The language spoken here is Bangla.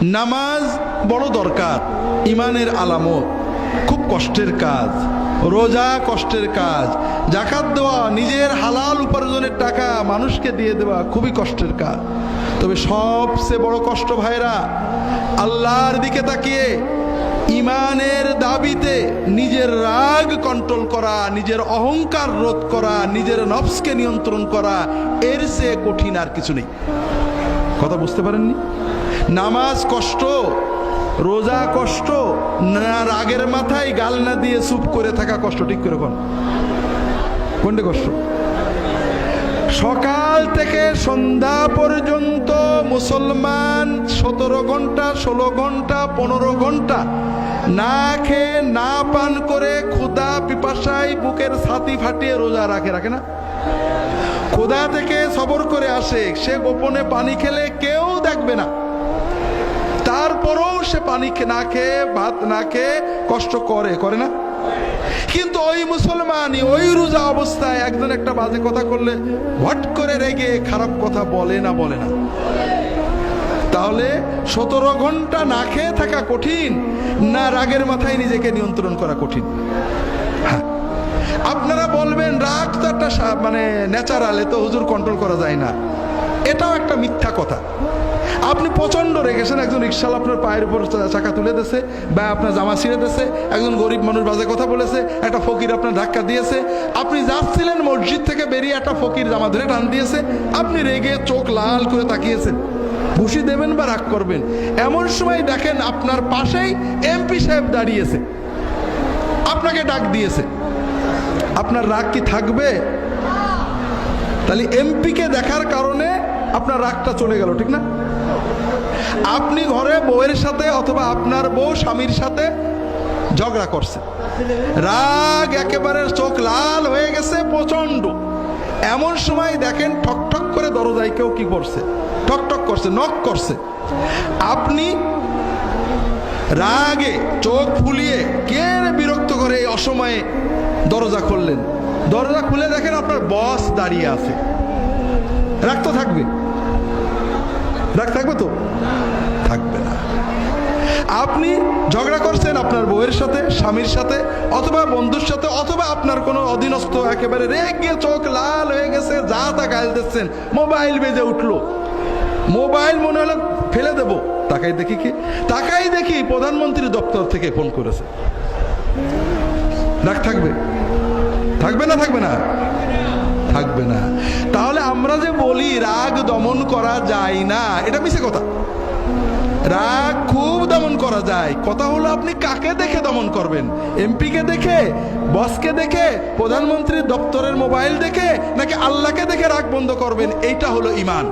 নামাজ বড় দরকার, ইমানের আলামত, খুব কষ্টের কাজ। রোজা কষ্টের কাজ, যাকাত দেওয়া, নিজের হালাল উপার্জনের টাকা মানুষকে দিয়ে দেওয়া খুবই কষ্টের কাজ। তবে সবচেয়ে বড় কষ্ট ভাইরা, আল্লাহর দিকে তাকিয়ে ইমানের দাবিতে নিজের রাগ কন্ট্রোল করা, নিজের অহংকার রোধ করা, নিজের নফসকে নিয়ন্ত্রণ করা, এর চেয়ে কঠিন আর কিছু নেই। কথা বুঝতে পারেননি? নামাজ কষ্ট, রোজা কষ্ট, না রাগের মাথায় গাল না দিয়ে চুপ করে থাকা কষ্ট। ঠিক করে কোনটা কষ্ট? সকাল থেকে সন্ধ্যা পর্যন্ত মুসলমান 17 ঘন্টা 16 ঘন্টা 15 ঘন্টা না খেয়ে না পান করে ক্ষুধা পিপাসায় বুকের ছাতি ফাটিয়ে রোজা রাখে না? ক্ষুধা থেকে সবর করে আসে, সে গোপনে পানি খেলে কেউ দেখবে না, তারপরেও সে পানি না খেয়ে ভাত না খেয়ে কষ্ট করে না? কিন্তু ওই মুসলমানই ওই রোজা অবস্থায় একজন একটা বাজে কথা করলে হট করে রেগে খারাপ কথা বলে না? তাহলে 17 ঘন্টা না খেয়ে থাকা কঠিন, না রাগের মাথায় নিজেকে নিয়ন্ত্রণ করা কঠিন? হ্যাঁ, আপনারা বলবেন রাগ তো একটা মানে ন্যাচারাল, এ তো হুজুর কন্ট্রোল করা যায় না। এটাও একটা মিথ্যা কথা। আপনি প্রচন্ড রেগেছেন, একজন রিক্সাওয়ালা আপনার পায়ের উপর চাকা তুলে দিয়েছে বা আপনার জামা ছিঁড়ে দিয়েছে, একজন গরিব মানুষ বাজে কথা বলেছে, একটা ফকির আপনার ধাক্কা দিয়েছে, আপনি যাচ্ছিলেন মসজিদ থেকে বেরিয়ে একটা ফকির জামা ধরে টান দিয়েছে, আপনি রেগে চোখ লাল করে তাকিয়েছেন, ঘুষি দেবেন বা রাগ করবেন। এমন সময় দেখেন আপনার পাশেই এমপি সাহেব দাঁড়িয়েছে, আপনাকে ডাক দিয়েছে, আপনার রাগ কি থাকবে? তাহলে এমপিকে দেখার কারণে আপনার রাগটা চলে গেল, ঠিক না? আপনি ঘরে বউয়ের সাথে অথবা আপনার বউ স্বামীর সাথে ঝগড়া করছে, রাগ একেবারে চোখ লাল হয়ে গেছে প্রচন্ড। এমন সময় দেখেন ঠকঠক করে দরজায় কেউ কি করছে, ঠকঠক করছে, নক করছে। আপনি রাগে চোখ ফুলিয়ে কে বিরক্ত করে এই অসময়ে দরজা খুললেন, দরজা খুলে দেখেন আপনার বস দাঁড়িয়ে আছে, রাগ তো থাকবে? রাগ থাকবে তো? থাকবে না। আপনি ঝগড়া করছেন আপনার বউয়ের সাথে, স্বামীর সাথে, অথবা বন্ধুর সাথে, অথবা আপনার কোনো অধীনস্থ একেবারে রেগে চোখ লাল হয়ে গেছে, যা তা গাল দিচ্ছেন, মোবাইল বেজে উঠলো, মোবাইল মনে হলো ফেলে দেবো, তাকাই দেখি প্রধানমন্ত্রী দপ্তর থেকে ফোন করেছে। রাগ থাকবে? থাকবে না? থাকবে না? থাকবে না। তাহলে আমরা যে বলি রাগ দমন করা যায় না, এটা মিছে কথা। রাগ খুব দমন করা যায়। কথা হলো আপনি কাকে দেখে দমন করবেন? এমপিকে দেখে, বসকে দেখে, প্রধানমন্ত্রীর দপ্তরের মোবাইল দেখে, নাকি আল্লাহকে দেখে রাগ বন্ধ করবেন? এইটা হলো ঈমান।